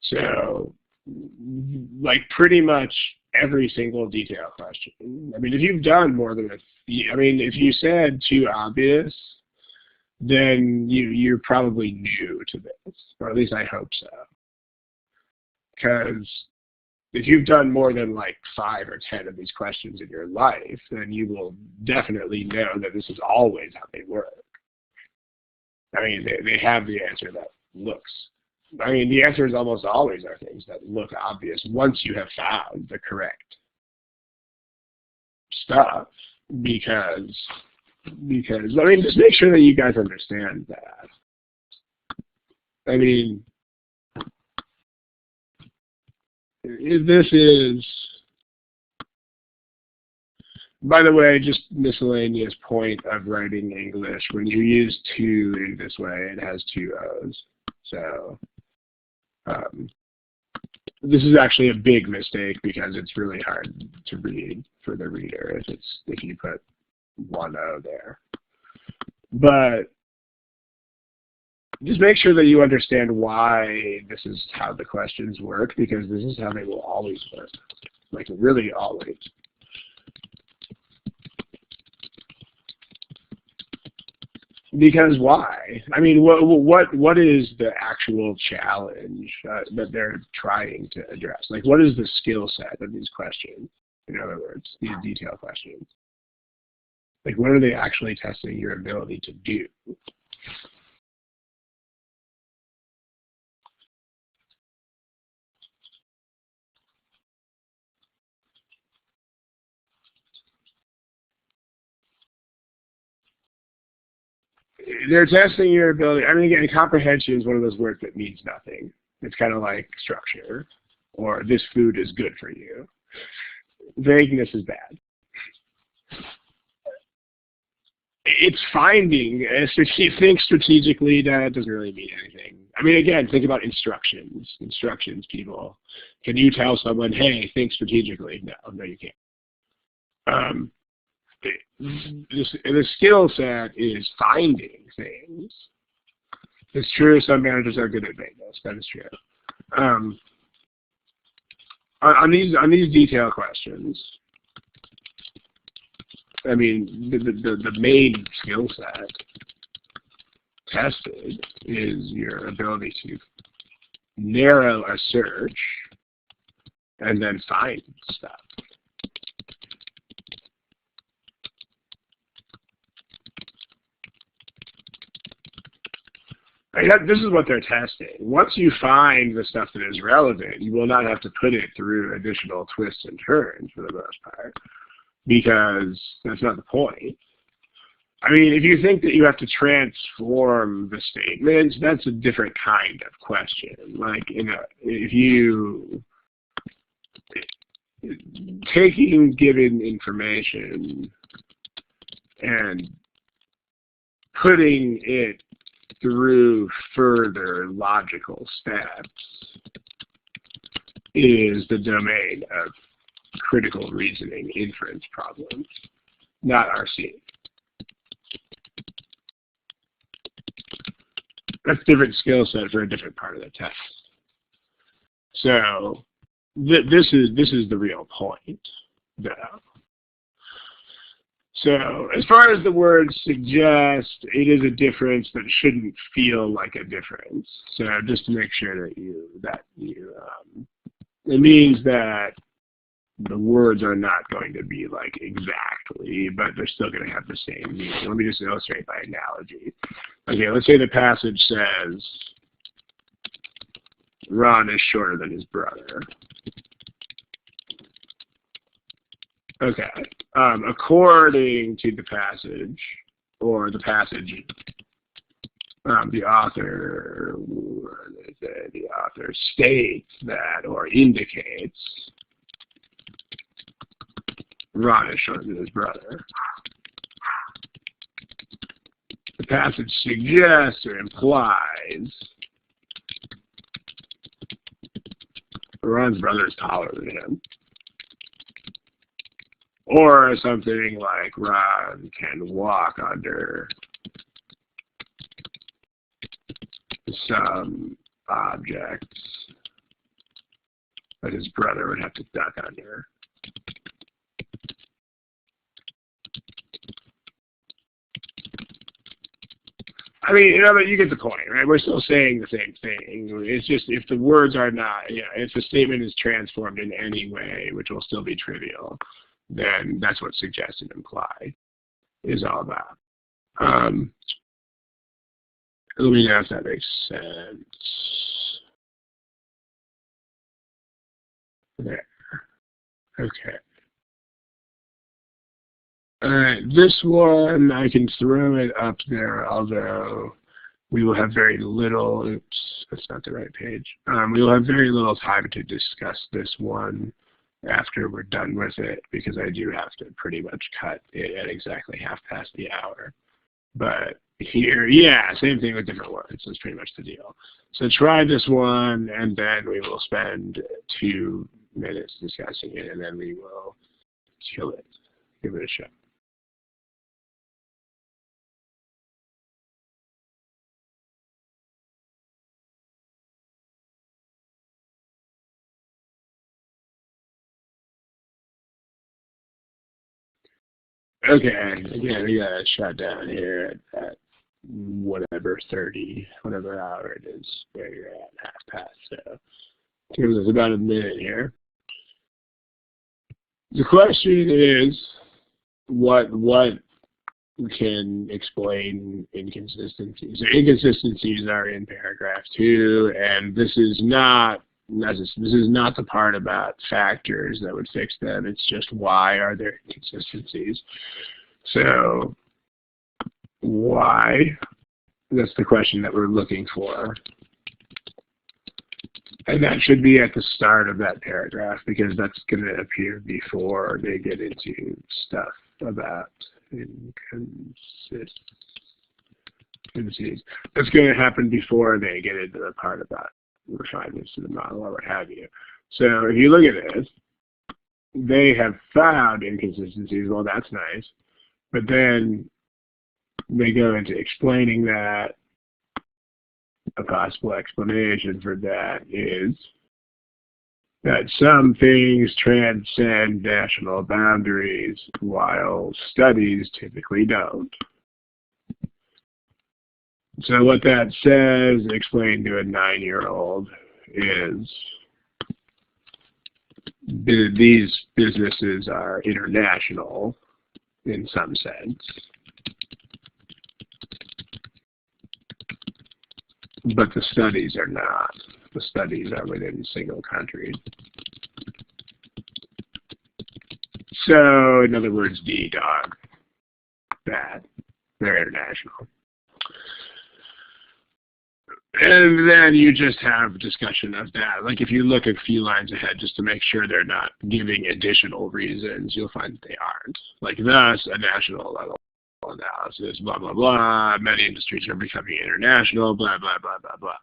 So, like pretty much every single detail question. I mean, if you've done more than if you said too obvious, then you're probably new to this, or at least I hope so. Because if you've done more than like 5 or 10 of these questions in your life, then you will definitely know that this is always how they work. I mean, they have the answer that looks. I mean, the answers almost always are things that look obvious once you have found the correct stuff, because I mean, just make sure that you guys understand that. I mean, this is, by the way, just miscellaneous point of writing English. When you use to in this way, it has 2 O's. So this is actually a big mistake because it's really hard to read for the reader if you put 1 O there. But just make sure that you understand why this is how the questions work, because this is how they will always work. Like really always. Because why? I mean, what is the actual challenge that they're trying to address? Like, what is the skill set of these questions? In other words, these detail questions. Like, what are they actually testing your ability to do? They're testing your ability. I mean, again, comprehension is one of those words that means nothing. It's kind of like structure, or this food is good for you. Vagueness is bad. It's finding. If you think strategically, that doesn't really mean anything. I mean, again, think about instructions. Instructions, people. Can you tell someone, hey, think strategically? No, you can't. The skill set is finding things. It's true some managers are good at vagueness. That is true. On these detail questions, I mean, the main skill set tested is your ability to narrow a search and then find stuff. This is what they're testing. Once you find the stuff that is relevant, you will not have to put it through additional twists and turns for the most part, because that's not the point. I mean, if you think that you have to transform the statements, that's a different kind of question. Like, if you taking given information and putting it through further logical steps is the domain of critical reasoning inference problems, not RC. That's a different skill set for a different part of the test. So this is the real point, though. So as far as the words suggest, it is a difference that shouldn't feel like a difference. So just to make sure that it means that the words are not going to be like exactly, but they're still going to have the same meaning. Let me just illustrate by analogy. Okay, let's say the passage says, Ron is shorter than his brother. Okay, according to the passage, or the passage, the author states that, or indicates, Ron is shorter than his brother. The passage suggests or implies Ron's brother is taller than him. Or something like Ron can walk under some objects that his brother would have to duck under. I mean, you get the point, right? We're still saying the same thing. It's just if the words are not, if the statement is transformed in any way, which will still be trivial, then that's what suggest and imply is all about. Let me know if that makes sense. There. Okay. All right, this one, I can throw it up there, although we will have very little, oops, that's not the right page. We will have very little time to discuss this one after we're done with it, because I do have to pretty much cut it at exactly 1/2 hour. But here, yeah, same thing with different words. That's pretty much the deal. So try this one, and then we will spend 2 minutes discussing it, and then we will kill it. Give it a shot. Okay, again, we got it shut down here at whatever hour it is where you're at, 1/2 past. So gives us about a minute here. The question is, what can explain inconsistencies? So inconsistencies are in paragraph 2, and this is not the part about factors that would fix them. It's just why are there inconsistencies? So why? That's the question that we're looking for. And that should be at the start of that paragraph, because that's going to appear before they get into stuff about inconsistencies. That's going to happen before they get into the part about refinements to the model or what have you. So if you look at this, they have found inconsistencies. Well, that's nice. But then they go into explaining that. A possible explanation for that is that some things transcend national boundaries while studies typically don't. So what that says, explained to a 9-year-old, is these businesses are international in some sense, but the studies are not. The studies are within single countries. So, in other words, D-dog, bad. They're international. And then you just have discussion of that. Like if you look a few lines ahead just to make sure they're not giving additional reasons, you'll find that they aren't. Like thus, a national level analysis, blah, blah, blah. Many industries are becoming international, blah, blah, blah, blah, blah.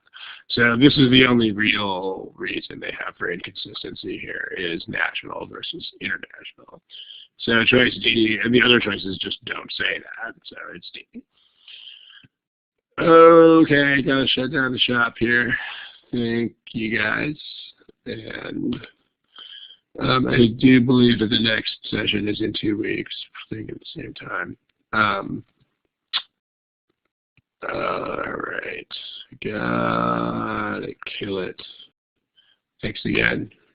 So this is the only real reason they have for inconsistency here is national versus international. So choice D, and the other choices just don't say that, so it's D. Okay, gotta shut down the shop here. Thank you guys. And I do believe that the next session is in 2 weeks, I think at the same time. Alright, gotta kill it. Thanks again.